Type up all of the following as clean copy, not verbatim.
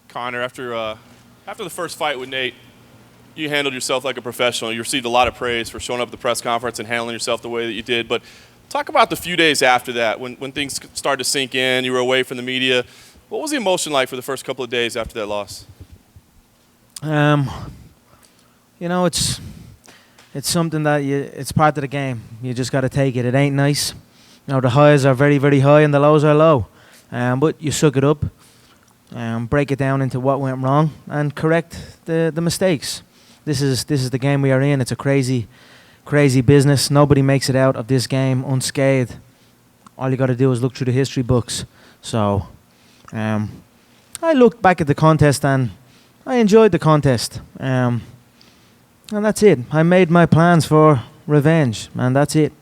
Conor, after the first fight with Nate, you handled yourself like a professional. You received a lot of praise for showing up at the press conference and handling yourself the way that you did. But talk about the few days after that, when things started to sink in, you were away from the media. What was the emotion like for the first couple of days after that loss? It's something that it's part of the game. You just got to take it. It ain't nice. The highs are very, very high and the lows are low. But you suck it up, break it down into what went wrong, and correct the mistakes. This is the game we are in. It's a crazy business. Nobody makes it out of this game unscathed. All you got to do is look through the history books. So, I looked back at the contest and I enjoyed the contest. And that's it. I made my plans for revenge, and that's it.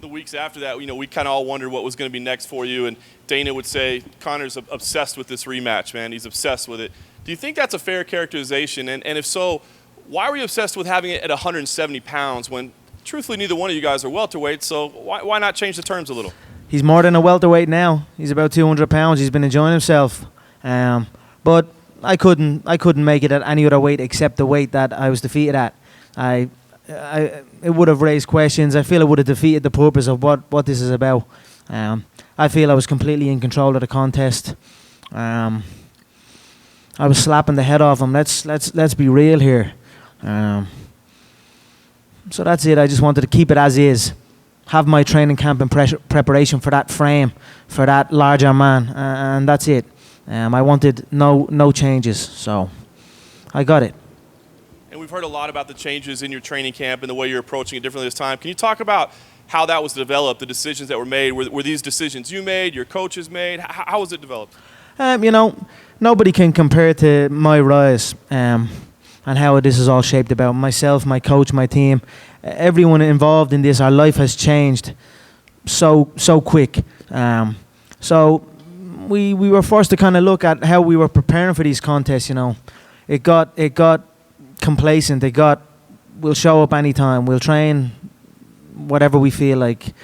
The weeks after that, we kind of all wondered what was going to be next for you, and Dana would say, Conor's obsessed with this rematch, man. He's obsessed with it. Do you think that's a fair characterization? And if so, why were you obsessed with having it at 170 pounds when, truthfully, neither one of you guys are welterweight, so why not change the terms a little? He's more than a welterweight now. He's about 200 pounds. He's been enjoying himself. But I couldn't make it at any other weight except the weight that I was defeated at. It would have raised questions. I feel it would have defeated the purpose of what this is about. I feel I was completely in control of the contest. I was slapping the head off him. Let's be real here. So that's it. I just wanted to keep it as is. Have my training camp and preparation for that frame, for that larger man, and that's it. I wanted no changes, so I got it. And we've heard a lot about the changes in your training camp and the way you're approaching it differently this time. Can you talk about how that was developed, the decisions that were made? Were these decisions you made, your coaches made? How was it developed? Nobody can compare to my rise and how this is all shaped about. Myself, my coach, my team, everyone involved in this, our life has changed so quick. So we were forced to kind of look at how we were preparing for these contests. It got complacent. We'll show up anytime. We'll train whatever we feel like.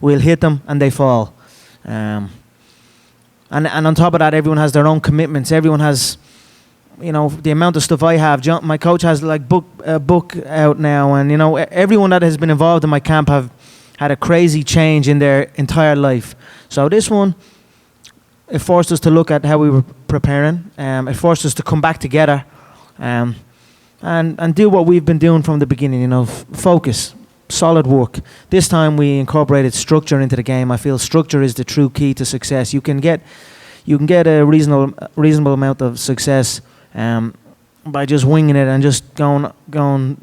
We'll hit them and they fall. And on top of that, everyone has their own commitments. Everyone has, the amount of stuff I have. My coach has a book out now, and everyone that has been involved in my camp have had a crazy change in their entire life. So this one, it forced us to look at how we were preparing. It forced us to come back together, and do what we've been doing from the beginning. Focus, solid work. This time we incorporated structure into the game. I feel structure is the true key to success. You can get a reasonable amount of success by just winging it and just going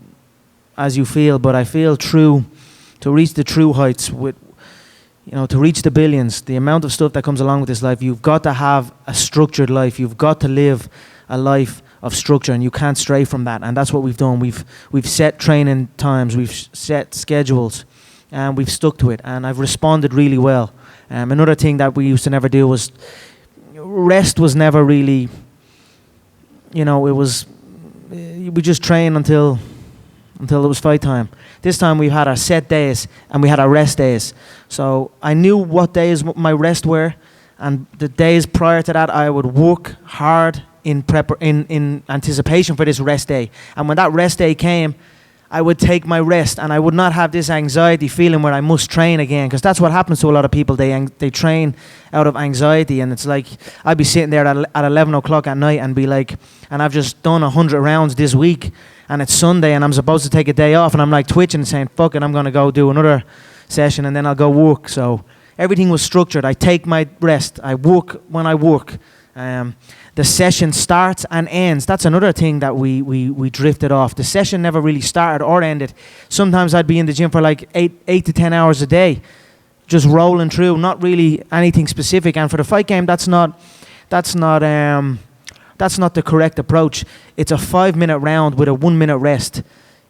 as you feel. But I feel to reach the true heights to reach the billions, the amount of stuff that comes along with this life, you've got to have a structured life. You've got to live a life of structure, and you can't stray from that. And that's what we've done. We've set training times, we've set schedules, and we've stuck to it. And I've responded really well. Another thing that we used to never do was rest. Was never really, we just train until it was fight time. This time we had our set days and we had our rest days. So I knew what days my rest were, and the days prior to that I would work hard in anticipation for this rest day. And when that rest day came, I would take my rest, and I would not have this anxiety feeling where I must train again, because that's what happens to a lot of people. They train out of anxiety, and it's like I'd be sitting there at 11 o'clock at night and be like, and I've just done 100 rounds this week, and it's Sunday, and I'm supposed to take a day off, and I'm like twitching and saying, fuck it, I'm going to go do another session, and then I'll go work. So everything was structured. I take my rest. I work when I work. The session starts and ends. That's another thing that we drifted off. The session never really started or ended. Sometimes I'd be in the gym for like 8 to 10 hours a day, just rolling through, not really anything specific. And for the fight game, that's not the correct approach. It's a 5-minute round with a 1-minute rest.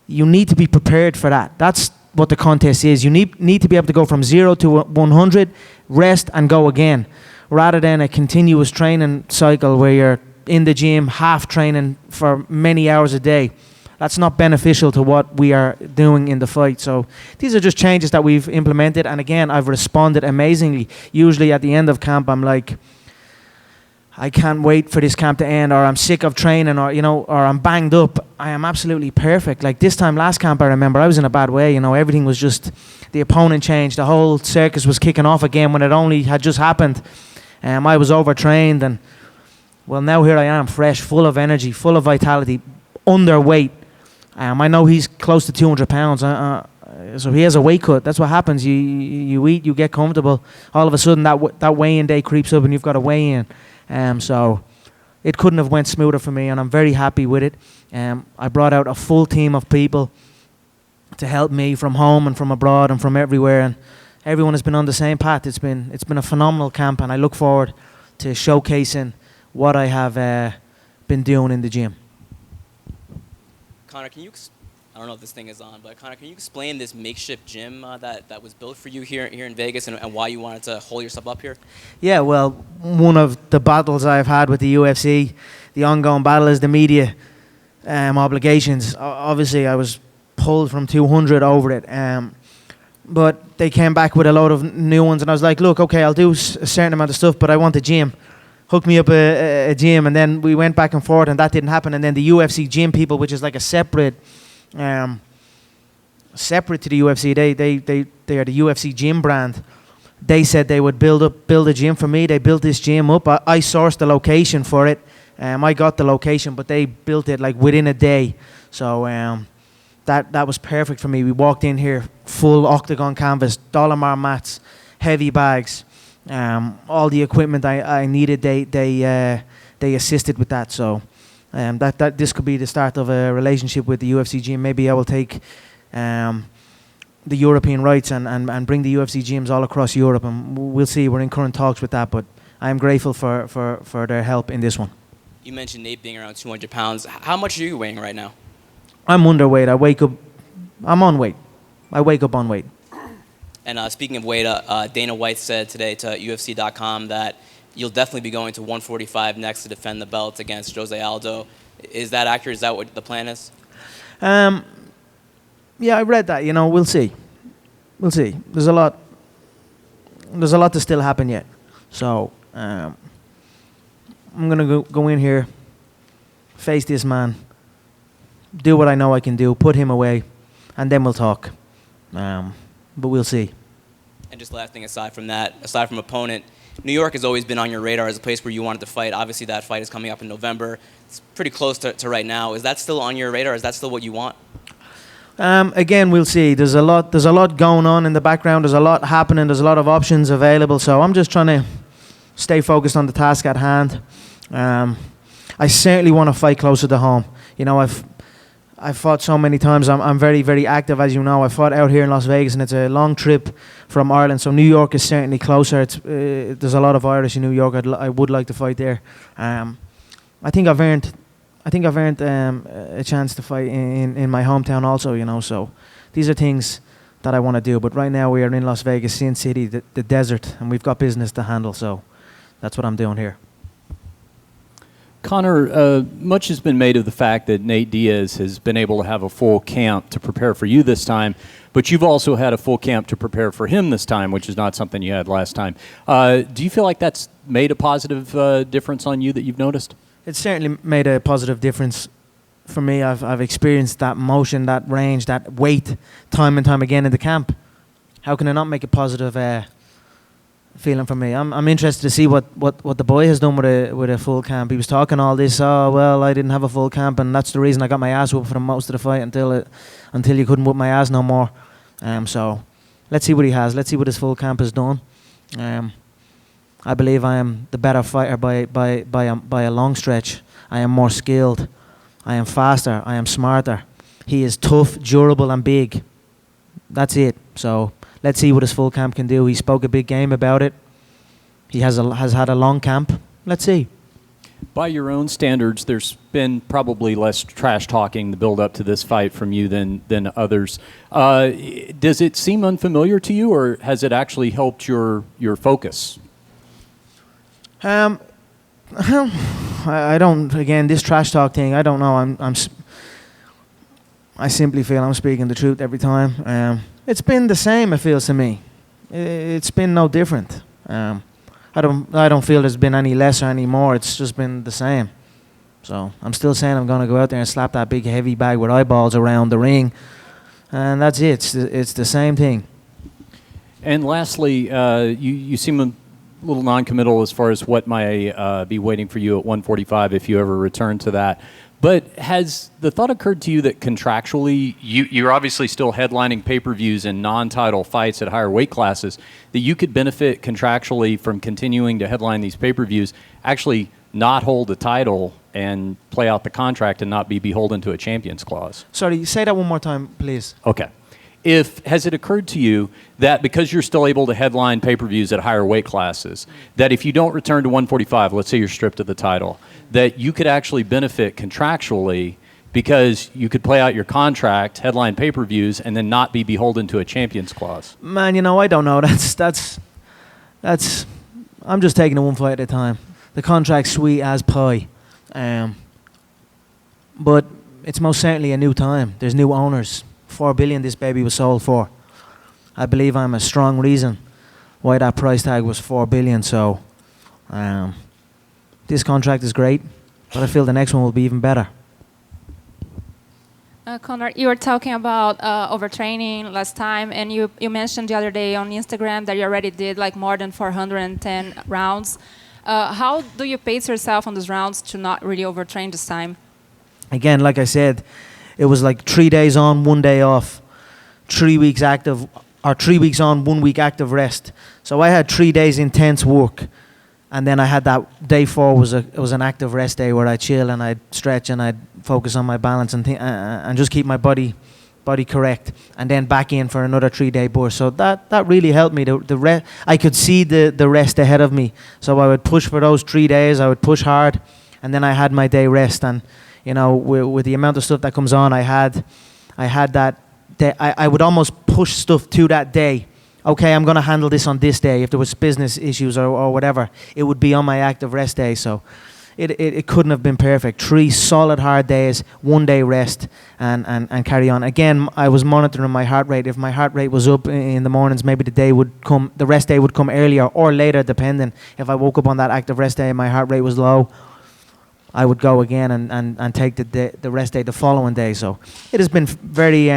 You need to be prepared for that. That's what the contest is. You need to be able to go from 0 to 100, rest and go again, rather than a continuous training cycle where you're in the gym half training for many hours a day. That's not beneficial to what we are doing in the fight. So these are just changes that we've implemented, and again, I've responded amazingly. Usually at the end of camp, I'm like, I can't wait for this camp to end, or I'm sick of training, or or I'm banged up. I am absolutely perfect. Like this time last camp, I remember I was in a bad way. Everything was just, the opponent changed. The whole circus was kicking off again when it only had just happened. I was overtrained, and well, now here I am, fresh, full of energy, full of vitality, underweight. I know he's close to 200 pounds. So he has a weight cut. That's what happens. You eat, you get comfortable. All of a sudden, that weigh-in day creeps up, and you've got to weigh in. So it couldn't have went smoother for me, and I'm very happy with it. I brought out a full team of people to help me from home and from abroad and from everywhere, and everyone has been on the same path. It's been a phenomenal camp, and I look forward to showcasing what I have been doing in the gym. Conor, I don't know if this thing is on, but Conor, can you explain this makeshift gym that was built for you here in Vegas, and why you wanted to hold yourself up here? Yeah, well, one of the battles I've had with the UFC, the ongoing battle, is the media obligations. Obviously, I was pulled from 200 over it, but they came back with a load of new ones, and I was like, look, okay, I'll do a certain amount of stuff, but I want a gym. Hooked me up a gym, and then we went back and forth, and that didn't happen. And then the UFC gym people, which is like a separate to the UFC, they are the UFC gym brand. They said they would build a gym for me. They built this gym up. I sourced the location for it. I got the location, but they built it like within a day. So that was perfect for me. We walked in here, full octagon canvas, Dolomar mats, heavy bags. All the equipment I needed, they assisted with that. So that this could be the start of a relationship with the UFC gym. Maybe I will take the European rights and bring the UFC gyms all across Europe, and we'll see. We're in current talks with that, but I am grateful for their help in this one. You mentioned Nate being around 200 pounds. How much are you weighing right now? I'm underweight. I'm on weight. I wake up on weight. And speaking of weight, Dana White said today to UFC.com that you'll definitely be going to 145 next to defend the belt against Jose Aldo. Is that accurate? Is that what the plan is? Yeah, I read that. We'll see. We'll see. There's a lot to still happen yet. So I'm gonna go in here, face this man, do what I know I can do, put him away, and then we'll talk. But we'll see. And just last thing, aside from opponent, New York has always been on your radar as a place where you wanted to fight. Obviously, that fight is coming up in November. It's pretty close to right now. Is that still on your radar? Is that still what you want? Again, we'll see. There's a lot going on in the background. There's a lot happening. There's a lot of options available. So I'm just trying to stay focused on the task at hand. I certainly want to fight closer to home. I've fought so many times. I'm very, very active, as you know. I fought out here in Las Vegas, and it's a long trip from Ireland. So New York is certainly closer. There's a lot of Irish in New York. I would like to fight there. I think I've earned a chance to fight in my hometown also. So these are things that I want to do. But right now we are in Las Vegas, Sin City, the desert, and we've got business to handle. So that's what I'm doing here. Conor, much has been made of the fact that Nate Diaz has been able to have a full camp to prepare for you this time, but you've also had a full camp to prepare for him this time, which is not something you had last time. Do you feel like that's made a positive difference on you that you've noticed? It's certainly made a positive difference for me. I've experienced that motion, that range, that weight time and time again in the camp. How can it not make a positive feeling for me? I'm interested to see what the boy has done with a full camp. He was talking all this, I didn't have a full camp, and that's the reason I got my ass whooped for most of the fight until you couldn't whoop my ass no more. So let's see what he has. Let's see what his full camp has done. I believe I am the better fighter by a long stretch. I am more skilled. I am faster. I am smarter. He is tough, durable, and big. That's it. So let's see what his full camp can do. He spoke a big game about it. He has had a long camp. Let's see. By your own standards, there's been probably less trash talking the build up to this fight from you than others. Does it seem unfamiliar to you, or has it actually helped your focus? I don't. Again, this trash talk thing, I don't know. I simply feel I'm speaking the truth every time. It's been the same, it feels to me. It's been no different. I don't feel there's been any less or any more. It's just been the same. So I'm still saying I'm going to go out there and slap that big heavy bag with eyeballs around the ring, and that's it. It's the same thing. And lastly, you seem a little non-committal as far as what might be waiting for you at 145 if you ever return to that. But has the thought occurred to you that contractually, you're obviously still headlining pay-per-views and non-title fights at higher weight classes, that you could benefit contractually from continuing to headline these pay-per-views, actually not hold the title and play out the contract and not be beholden to a champions clause? Sorry, say that one more time, please. Okay. Has it occurred to you that because you're still able to headline pay-per-views at higher weight classes, that if you don't return to 145, let's say you're stripped of the title, that you could actually benefit contractually because you could play out your contract, headline pay-per-views, and then not be beholden to a champions clause? Man, I don't know. That's. I'm just taking it one fight at a time. The contract's sweet as pie, but it's most certainly a new time. There's new owners. $4 billion this baby was sold for. I believe I'm a strong reason why that price tag was $4 billion. So this contract is great, but I feel the next one will be even better. Conor, you were talking about overtraining last time, and you mentioned the other day on Instagram that you already did like more than 410 rounds. How do you pace yourself on those rounds to not really overtrain this time? Again, like I said, it was like 3 days on, 1 day off, 3 weeks active, or 3 weeks on, 1 week active rest. So I had 3 days intense work, and then I had that day 4 was an active rest day where I'd chill and I'd stretch and I'd focus on my balance and just keep my body correct, and then back in for another 3 day burst. So that really helped me. I could see the rest ahead of me, so I would push for those 3 days. I would push hard, and then I had my day rest. And with the amount of stuff that comes on, I had that day. I would almost push stuff to that day. Okay, I'm going to handle this on this day. If there was business issues or whatever, it would be on my active rest day. So it couldn't have been perfect. 3 solid hard days, 1 day rest, and carry on. Again, I was monitoring my heart rate. If my heart rate was up in the mornings, maybe the rest day would come earlier or later, depending. If I woke up on that active rest day and my heart rate was low, I would go again and take the rest day the following day. So it has been very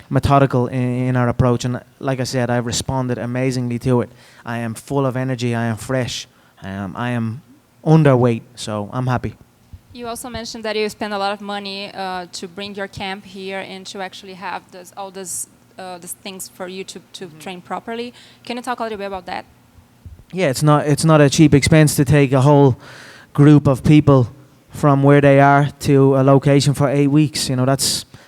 methodical in our approach. And like I said, I've responded amazingly to it. I am full of energy. I am fresh. I am underweight, so I'm happy. You also mentioned that you spend a lot of money to bring your camp here and to actually have all these things for you to train properly. Can you talk a little bit about that? Yeah, it's not a cheap expense to take a whole group of people from where they are to a location for 8 weeks. I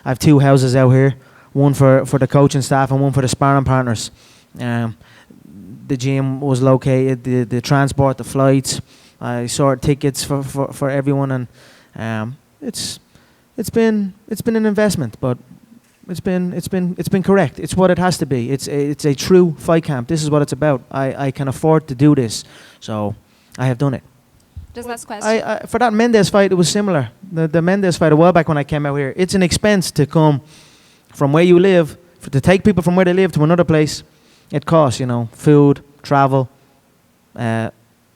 have 2 houses out here, one for the coaching staff and one for the sparring partners. The gym was located, the transport, the flights. I sort tickets for everyone, and it's been an investment, but it's been correct. It's what it has to be. It's a true fight camp. This is what it's about. I can afford to do this, so I have done it. Just last question. For that Mendes fight, it was similar. The Mendes fight a while back when I came out here, it's an expense to come from where you live, to take people from where they live to another place. It costs, food, travel,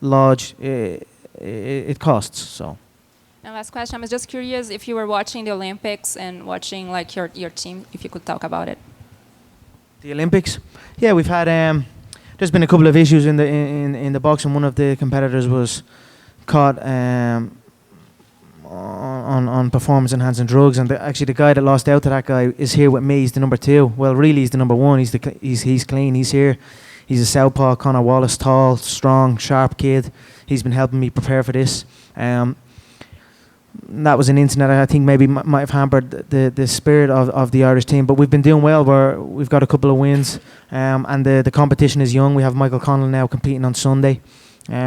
lodge. It costs. So. And last question. I was just curious if you were watching the Olympics and watching like your team, if you could talk about it. The Olympics? Yeah, we've had. There's been a couple of issues in the boxing. One of the competitors was caught on performance-enhancing drugs, and actually the guy that lost out to that guy is here with me. He's the number 2. Well, really, he's the number 1. He's clean. He's here. He's a southpaw, Conor Wallace, tall, strong, sharp kid. He's been helping me prepare for this. That was an incident I think maybe might have hampered the spirit of the Irish team, but we've been doing well. We've got a couple of wins, and the competition is young. We have Michael Connell now competing on Sunday.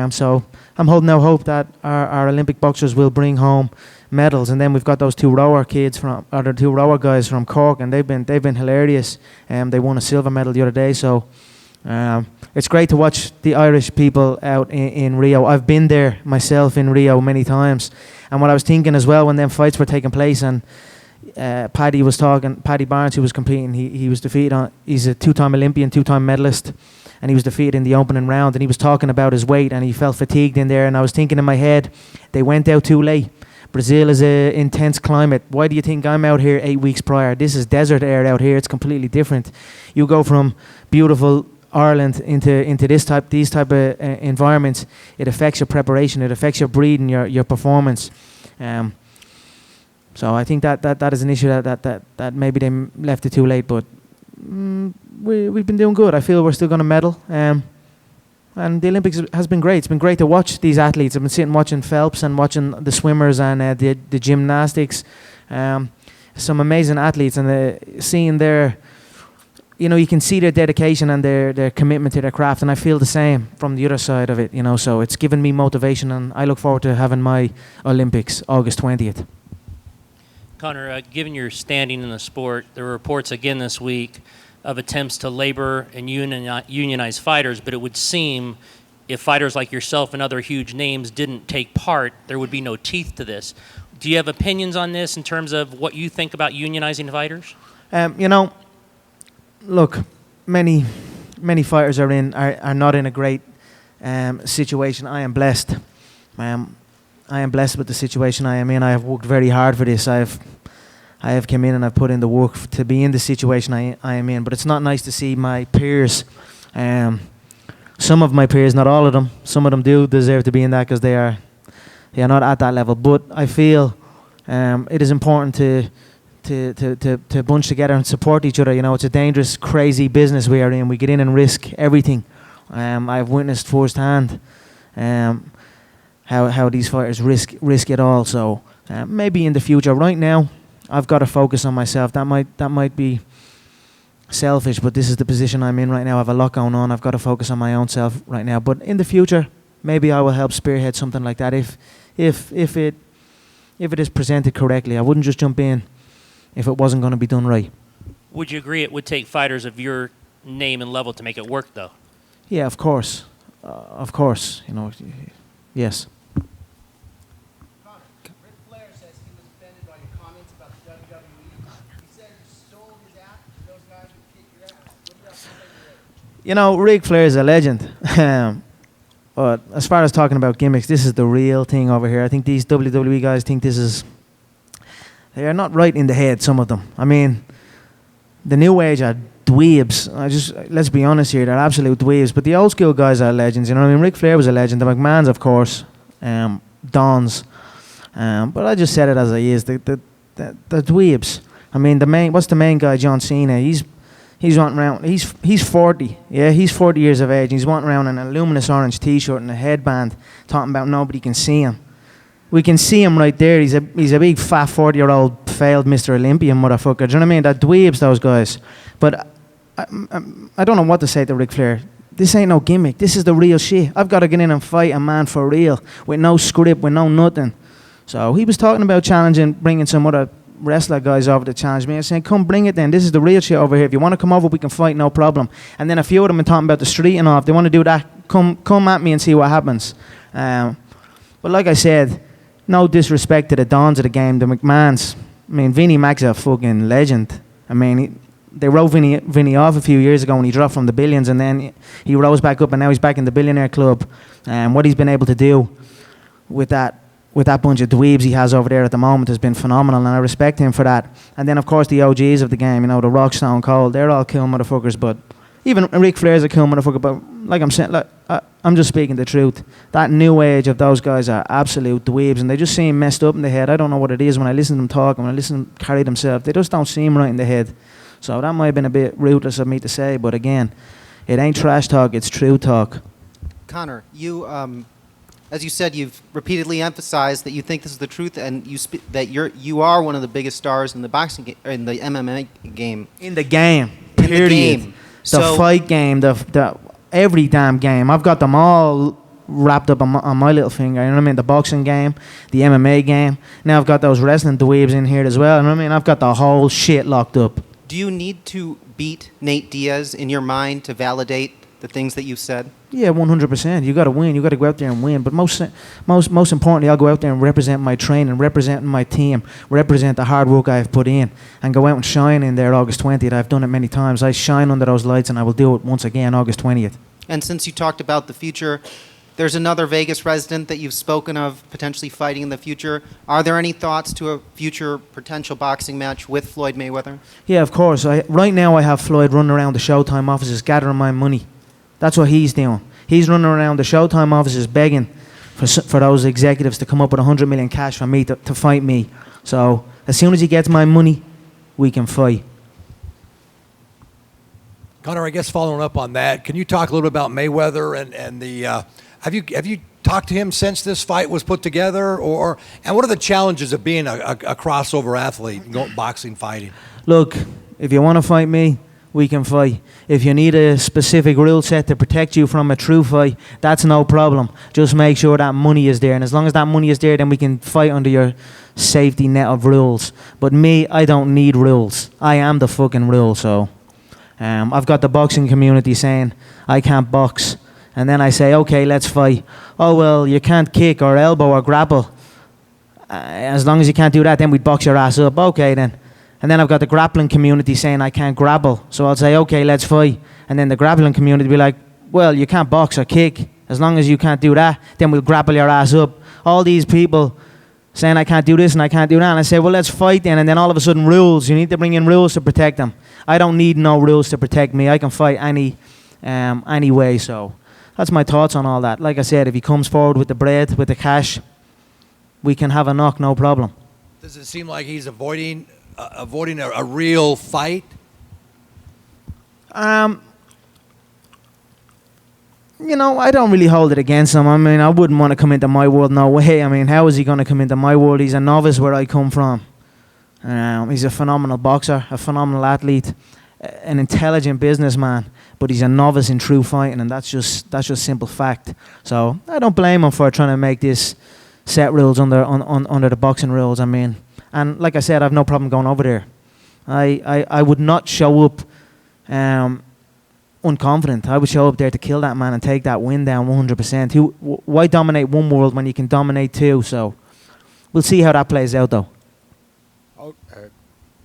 So I'm holding out hope that our Olympic boxers will bring home medals. And then we've got those 2 rower kids the 2 rower guys from Cork, and they've been hilarious. They won a silver medal the other day. So it's great to watch the Irish people out in Rio. I've been there myself in Rio many times, and what I was thinking as well when them fights were taking place, and Paddy Barnes, who was competing, he was defeated. He's a 2-time Olympian, 2-time medalist. and he was defeated in the opening round, and he was talking about his weight, and he felt fatigued in there, and I was thinking in my head, they went out too late. Brazil is an intense climate. Why do you think I'm out here 8 weeks prior? This is desert air out here. It's completely different. You go from beautiful Ireland into these type of environments. It affects your preparation. It affects your breathing, your performance. So I think that is an issue that maybe they left it too late. But we've been doing good. I feel we're still going to medal. And the Olympics has been great. It's been great to watch these athletes. I've been sitting watching Phelps and watching the swimmers and the gymnastics. Some amazing athletes, and seeing their, you can see their dedication and their commitment to their craft. And I feel the same from the other side of it, So it's given me motivation, and I look forward to having my Olympics August 20th. Conor, given your standing in the sport, there were reports again this week of attempts to labor and unionize fighters, but it would seem if fighters like yourself and other huge names didn't take part, there would be no teeth to this. Do you have opinions on this in terms of what you think about unionizing fighters? Look, many fighters are not in a great situation. I am blessed. I am blessed with the situation I am in. I have worked very hard for this. I have come in and I've put in the work to be in the situation I am in. But it's not nice to see my peers, some of my peers, not all of them, some of them do deserve to be in that because they are not at that level. But I feel it is important to bunch together and support each other. It's a dangerous, crazy business we are in. We get in and risk everything. I've witnessed firsthand how these fighters risk it all. So maybe in the future. Right now, I've got to focus on myself. That might be selfish, but this is the position I'm in right now. I have a lot going on. I've got to focus on my own self right now. But in the future, maybe I will help spearhead something like that if it is presented correctly. I wouldn't just jump in if it wasn't going to be done right. Would you agree it would take fighters of your name and level to make it work, though? Yeah, of course. Yes. Ric Flair is a legend. But as far as talking about gimmicks, this is the real thing over here. I think these WWE guys think they are not right in the head, some of them. I mean, the new age are dweebs. Let's be honest here, they're absolute dweebs. But the old school guys are legends. Ric Flair was a legend. The McMahons, of course, Dons. But I just said it as it is. The dweebs. I mean, what's the main guy, John Cena? He's wanting around. He's 40. Yeah, he's 40 years of age. And he's wanting around in a luminous orange T-shirt and a headband, talking about nobody can see him. We can see him right there. He's a big fat 40-year-old failed Mr. Olympian motherfucker. Do you know what I mean? That dweebs, those guys. But I don't know what to say to Ric Flair. This ain't no gimmick. This is the real shit. I've got to get in and fight a man for real, with no script, with no nothing. So he was talking about challenging, bringing some other wrestler guys over to challenge me. I was saying, come bring it then. This is the real shit over here. If you want to come over, we can fight, no problem. And then a few of them are talking about the street and all. If they want to do that, come at me and see what happens. But like I said, no disrespect to the Dons of the game, the McMahons. I mean, Vinnie Mac's a fucking legend. I mean, they wrote Vinnie off a few years ago when he dropped from the billions, and then he rose back up, and now he's back in the billionaire club. And what he's been able to do with that bunch of dweebs he has over there at the moment has been phenomenal, and I respect him for that. And then, of course, the OGs of the game, the Rock, Stone Cold, they're all cool motherfuckers, but even Ric Flair's a cool motherfucker, but like I'm saying, I'm just speaking the truth. That new age of those guys are absolute dweebs, and they just seem messed up in the head. I don't know what it is when I listen to them talk, when I listen to them carry themselves. They just don't seem right in the head. So that might have been a bit ruthless of me to say, but again, it ain't trash talk, it's true talk. Conor, you, as you said, you've repeatedly emphasized that you think this is the truth, and that you are one of the biggest stars in the boxing in the MMA game. In the game, period. In the game. The fight game, the every damn game. I've got them all wrapped up on my little finger. You know what I mean? The boxing game, the MMA game. Now I've got those wrestling dweebs in here as well. You know what I mean? I've got the whole shit locked up. Do you need to beat Nate Diaz in your mind to validate the things that you've said? Yeah, 100%. You got to win. You got to go out there and win. But most importantly, I'll go out there and represent my training, represent my team, represent the hard work I've put in, and go out and shine in there August 20th. I've done it many times. I shine under those lights, and I will do it once again August 20th. And since you talked about the future, there's another Vegas resident that you've spoken of potentially fighting in the future. Are there any thoughts to a future potential boxing match with Floyd Mayweather? Yeah, of course. Right now I have Floyd running around the Showtime offices gathering my money. That's what he's doing. He's running around the Showtime offices begging for those executives to come up with 100 million cash for me to fight me. So as soon as he gets my money, we can fight. Conor, I guess following up on that, can you talk a little bit about Mayweather and the have you talked to him since this fight was put together, and what are the challenges of being a crossover athlete, boxing, fighting? Look, if you want to fight me, we can fight. If you need a specific rule set to protect you from a true fight, that's no problem. Just make sure that money is there, and as long as that money is there, then we can fight under your safety net of rules. But me, I don't need rules. I am the fucking rule, so... I've got the boxing community saying I can't box, and then I say, okay, let's fight. Oh, well, you can't kick or elbow or grapple. As long as you can't do that, then we'd box your ass up. Okay, then. And then I've got the grappling community saying I can't grapple, so I'll say, okay, let's fight. And then the grappling community will be like, well, you can't box or kick. As long as you can't do that, then we'll grapple your ass up. All these people saying I can't do this and I can't do that. And I say, well, let's fight then. And then all of a sudden, rules. You need to bring in rules to protect them. I don't need no rules to protect me. I can fight any way. So that's my thoughts on all that. Like I said, if he comes forward with the bread, with the cash, we can have a knock, no problem. Does it seem like he's avoiding a real fight? You know, I don't really hold it against him. I mean, I wouldn't want to come into my world, no way. I mean, how is he going to come into my world? He's a novice where I come from. He's a phenomenal boxer, a phenomenal athlete, an intelligent businessman, but he's a novice in true fighting, and that's just simple fact. So I don't blame him for trying to make this set rules under the boxing rules. I mean, and like I said, I have no problem going over there. I would not show up unconfident. I would show up there to kill that man and take that win down 100%. Why dominate one world when you can dominate two? So we'll see how that plays out, though.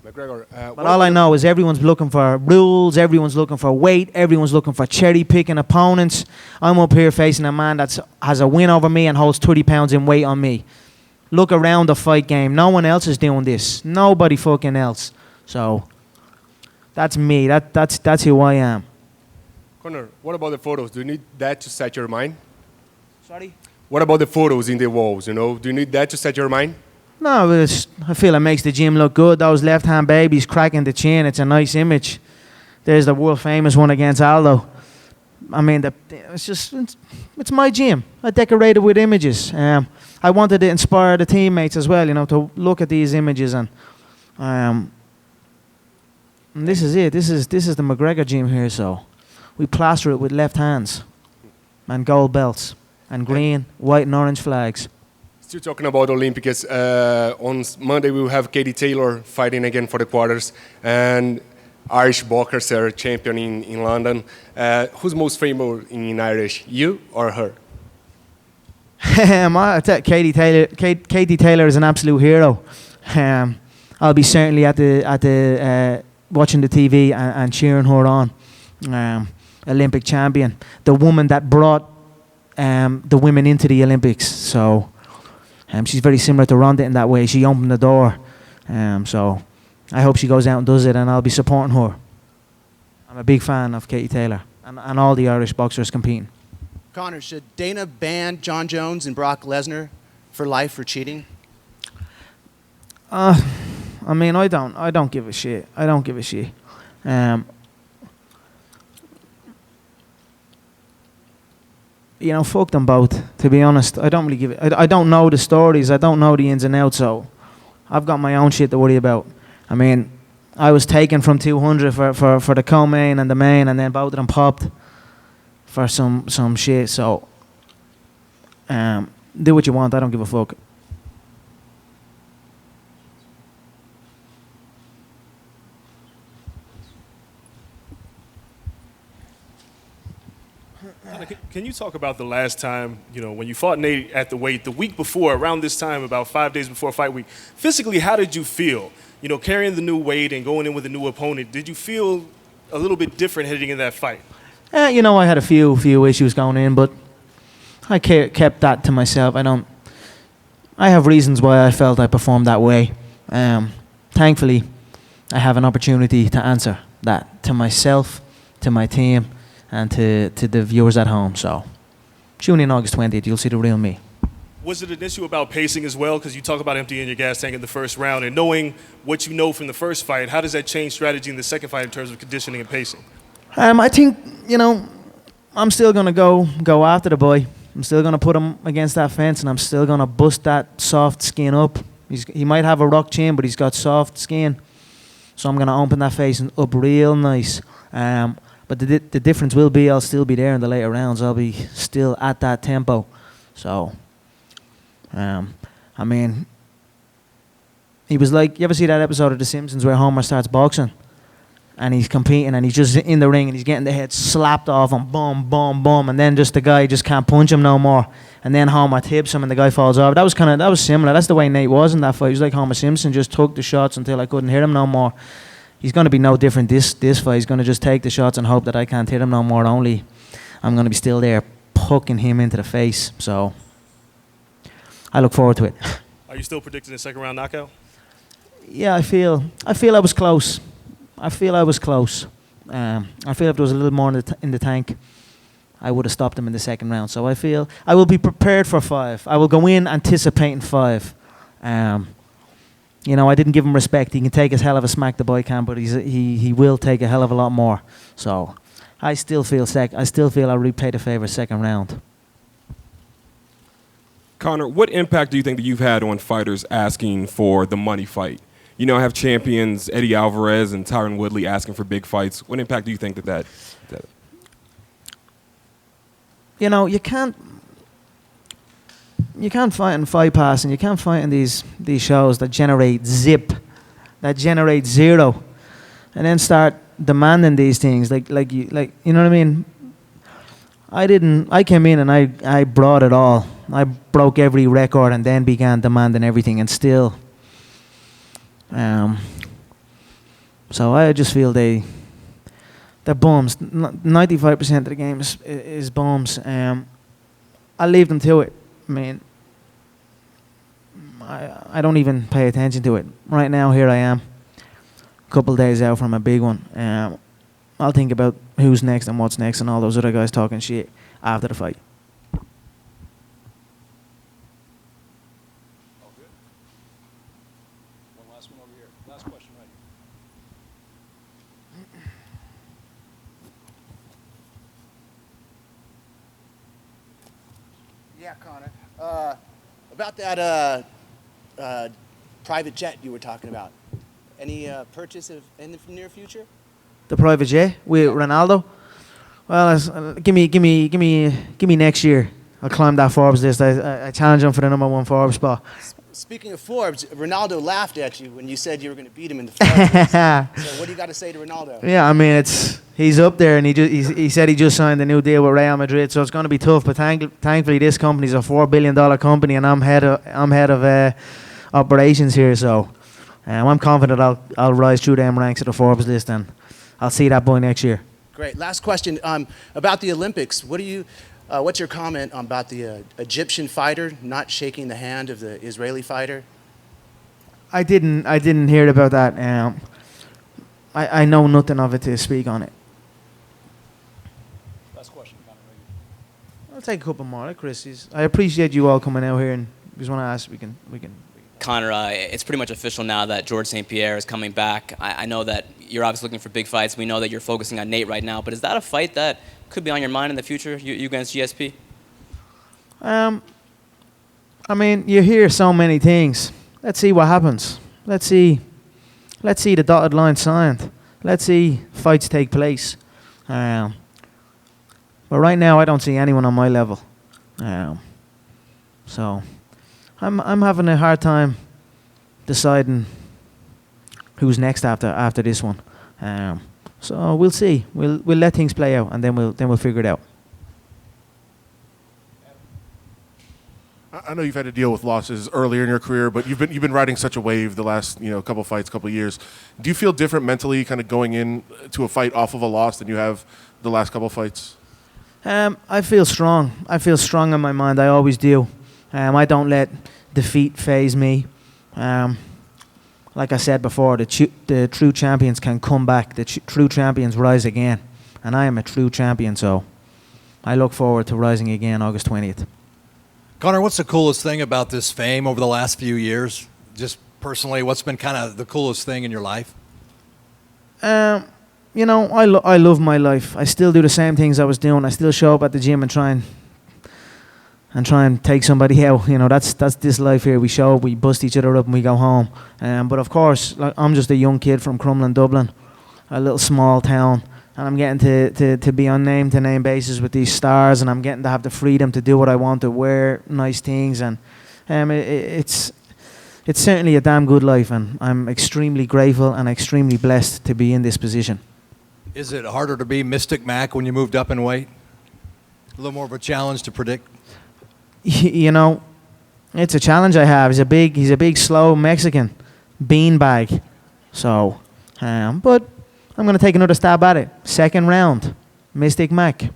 McGregor, but all I know is everyone's looking for rules, everyone's looking for weight, everyone's looking for cherry-picking opponents. I'm up here facing a man that has a win over me and holds 30 pounds in weight on me. Look around the fight game. No one else is doing this. Nobody fucking else. So that's me. That's who I am. Conor, what about the photos? Do you need that to set your mind? Sorry? What about the photos in the walls, Do you need that to set your mind? No, I feel it makes the gym look good. Those left-hand babies cracking the chin. It's a nice image. There's the world-famous one against Aldo. I mean, it's my gym. I decorated with images. I wanted to inspire the teammates as well, to look at these images. And this is it. This is the McGregor gym here, so we plaster it with left hands and gold belts and green, white and orange flags. Still talking about Olympics, on Monday we will have Katie Taylor fighting again for the quarters, and Irish boxer champion in London. Who's most famous in Irish, you or her? Katie Taylor is an absolute hero. I'll be certainly at the watching the TV and cheering her on. Olympic champion, the woman that brought the women into the Olympics. So she's very similar to Ronda in that way. She opened the door. So I hope she goes out and does it, and I'll be supporting her. I'm a big fan of Katie Taylor and all the Irish boxers competing. Conor, should Dana ban John Jones and Brock Lesnar for life for cheating? I mean, I don't give a shit. I don't give a shit. Fuck them both, to be honest. I don't really give it. I don't know the stories. I don't know the ins and outs, so I've got my own shit to worry about. I mean, I was taken from 200 for the co-main and the main, and then both of them popped for some shit, so do what you want. I don't give a fuck. Can you talk about the last time, when you fought Nate at the weight, the week before, around this time, about 5 days before fight week, physically, how did you feel? Carrying the new weight and going in with a new opponent, did you feel a little bit different heading in that fight? I had a few issues going in, but I kept that to myself. I have reasons why I felt I performed that way. Thankfully, I have an opportunity to answer that to myself, to my team, and to the viewers at home. So, tune in August 20th. You'll see the real me. Was it an issue about pacing as well? Because you talk about emptying your gas tank in the first round and knowing what you know from the first fight. How does that change strategy in the second fight in terms of conditioning and pacing? I think, I'm still going to go after the boy. I'm still going to put him against that fence, and I'm still going to bust that soft skin up. He might have a rock chin, but he's got soft skin. So I'm going to open that face up real nice. But the difference will be I'll still be there in the later rounds. I'll be still at that tempo. So, he was like, you ever see that episode of The Simpsons where Homer starts boxing? And he's competing and he's just in the ring and he's getting the head slapped off him, boom, boom, boom, and then just the guy just can't punch him no more. And then Homer tips him and the guy falls over. That was similar. That's the way Nate was in that fight. He was like Homer Simpson, just took the shots until I couldn't hit him no more. He's going to be no different this fight. He's going to just take the shots and hope that I can't hit him no more. Only I'm going to be still there poking him into the face. So I look forward to it. Are you still predicting a second round knockout? Yeah, I feel I was close. I feel if there was a little more in the tank, I would have stopped him in the second round. So I feel I will be prepared for 5. I will go in anticipating 5. I didn't give him respect. He can take as hell of a smack the boy can, but he will take a hell of a lot more. So I still feel I'll repay the favor second round. Conor, what impact do you think that you've had on fighters asking for the money fight? I have champions Eddie Alvarez and Tyron Woodley asking for big fights. What impact do you think that? You can't fight in Fight Pass, and you can't fight in these shows that generate zip, that generate zero, and then start demanding these things. You know what I mean? I came in and I brought it all. I broke every record and then began demanding everything, and still. So I just feel they're bums. 95% of the game is bums. I'll leave them to it. I don't even pay attention to it. Right now, here I am, a couple days out from a big one. I'll think about who's next and what's next and all those other guys talking shit after the fight. Yeah, Conor. About that private jet you were talking about. Any purchase in the near future? The private jet with Ronaldo? Well, give me next year. I'll climb that Forbes list. I challenge him for the #1 Forbes spot. Speaking of Forbes, Ronaldo laughed at you when you said you were going to beat him in the Forbes. So what do you got to say to Ronaldo? Yeah, he's up there, and he said he just signed a new deal with Real Madrid, so it's going to be tough. But thankfully, this company's a $4 billion company, and I'm head of operations here. So I'm confident I'll rise through them ranks of the Forbes list, and I'll see that boy next year. Great. Last question about the Olympics. What's your comment about the Egyptian fighter not shaking the hand of the Israeli fighter? I didn't hear about that. I know nothing of it to speak on it. Last question, Conor. I'll take a couple more, Chris. I appreciate you all coming out here, and just want to ask, we can. Conor, it's pretty much official now that George St. Pierre is coming back. I know that you're obviously looking for big fights. We know that you're focusing on Nate right now, but is that a fight that could be on your mind in the future, you against GSP? You hear so many things. Let's see what happens. Let's see the dotted line signed. Let's see fights take place. But right now, I don't see anyone on my level. So I'm having a hard time deciding who's next after this one. So we'll see. We'll let things play out, and then we'll figure it out. I know you've had to deal with losses earlier in your career, but you've been riding such a wave the last couple fights, couple years. Do you feel different mentally, kind of going in to a fight off of a loss than you have the last couple fights? I feel strong. I feel strong in my mind. I always do. I don't let defeat phase me. Like I said before, the true champions can come back. The true champions rise again, and I am a true champion. So I look forward to rising again August 20th. Conor, what's the coolest thing about this fame over the last few years? Just personally, what's been kind of the coolest thing in your life? I love my life. I still do the same things I was doing. I still show up at the gym and try and take somebody out. That's this life here. We show up, we bust each other up, and we go home. But of course, I'm just a young kid from Crumlin, Dublin, a little small town. And I'm getting to be on name-to-name basis with these stars, and I'm getting to have the freedom to do what I want, to wear nice things, and it's certainly a damn good life, and I'm extremely grateful and extremely blessed to be in this position. Is it harder to be Mystic Mac when you moved up in weight? A little more of a challenge to predict? It's a challenge I have. He's a big, slow Mexican beanbag. So, but I'm going to take another stab at it. Second round, Mystic Mac.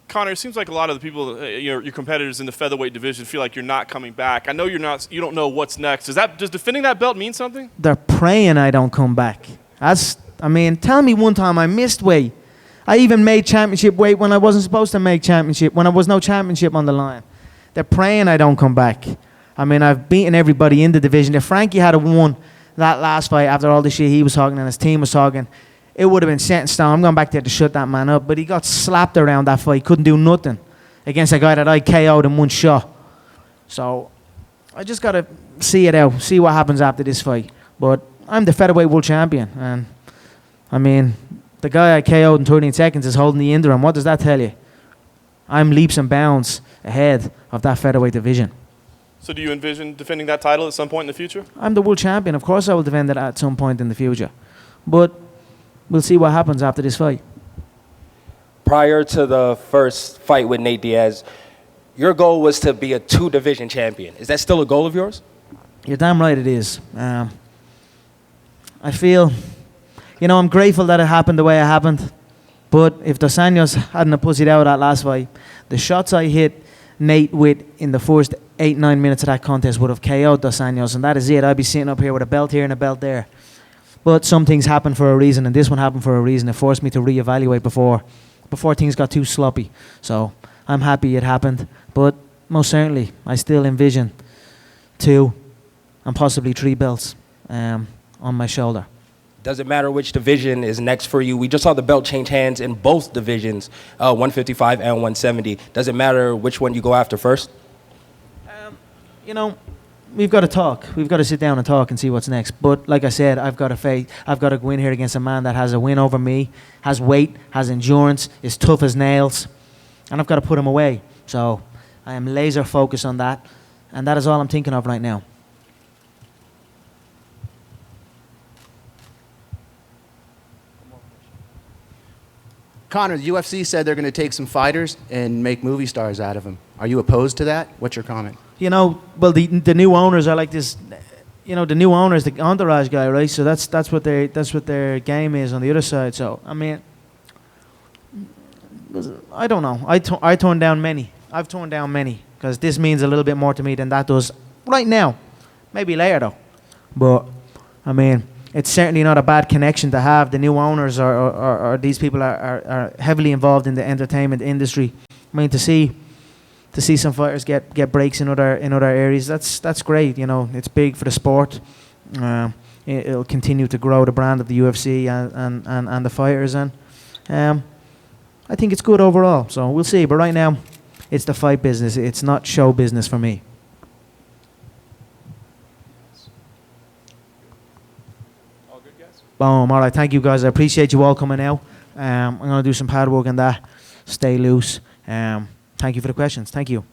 Conor, it seems like a lot of the people, your competitors in the featherweight division, feel like you're not coming back. I know you're not. You don't know what's next. Does defending that belt mean something? They're praying I don't come back. Tell me one time I missed weight. I even made championship weight when I wasn't supposed to make championship, when there was no championship on the line. They're praying I don't come back. I've beaten everybody in the division. If Frankie had won that last fight after all the shit he was talking and his team was talking, it would have been set in stone. I'm going back there to shut that man up. But he got slapped around that fight. Couldn't do nothing against a guy that I KO'd in one shot. So I just got to see it out, see what happens after this fight. But I'm the featherweight world champion. And, the guy I KO'd in 13 seconds is holding the interim. What does that tell you? I'm leaps and bounds ahead of that featherweight division. So do you envision defending that title at some point in the future? I'm the world champion. Of course I will defend it at some point in the future. But we'll see what happens after this fight. Prior to the first fight with Nate Diaz, your goal was to be a two-division champion. Is that still a goal of yours? You're damn right it is. I feel, I'm grateful that it happened the way it happened. But if Dos Anjos hadn't pussied out that last fight, the shots I hit Nate with in the first 8-9 minutes of that contest would have KO'd Dos Anjos, and that is it. I'd be sitting up here with a belt here and a belt there. But some things happen for a reason, and this one happened for a reason. It forced me to reevaluate before things got too sloppy. So I'm happy it happened. But most certainly, I still envision 2 and possibly 3 belts on my shoulder. Does it matter which division is next for you? We just saw the belt change hands in both divisions, 155 and 170. Does it matter which one you go after first? We've got to talk. We've got to sit down and talk and see what's next. But like I said, I've got to go in here against a man that has a win over me, has weight, has endurance, is tough as nails, and I've got to put him away. So I am laser focused on that, and that is all I'm thinking of right now. Conor, the UFC said they're going to take some fighters and make movie stars out of them. Are you opposed to that? What's your comment? Well, the new owners are like this. The new owner is the entourage guy, right? So that's what their game is on the other side. So I don't know. I turned down many. I've turned down many because this means a little bit more to me than that does right now. Maybe later though. But it's certainly not a bad connection to have. The new owners or these people are heavily involved in the entertainment industry. To see some fighters get breaks in other areas, that's great. It's big for the sport. It'll continue to grow the brand of the UFC and the fighters, and I think it's good overall. So we'll see. But right now, it's the fight business. It's not show business for me. Boom. All right. Thank you, guys. I appreciate you all coming out. I'm going to do some pad work on that. Stay loose. Thank you for the questions. Thank you.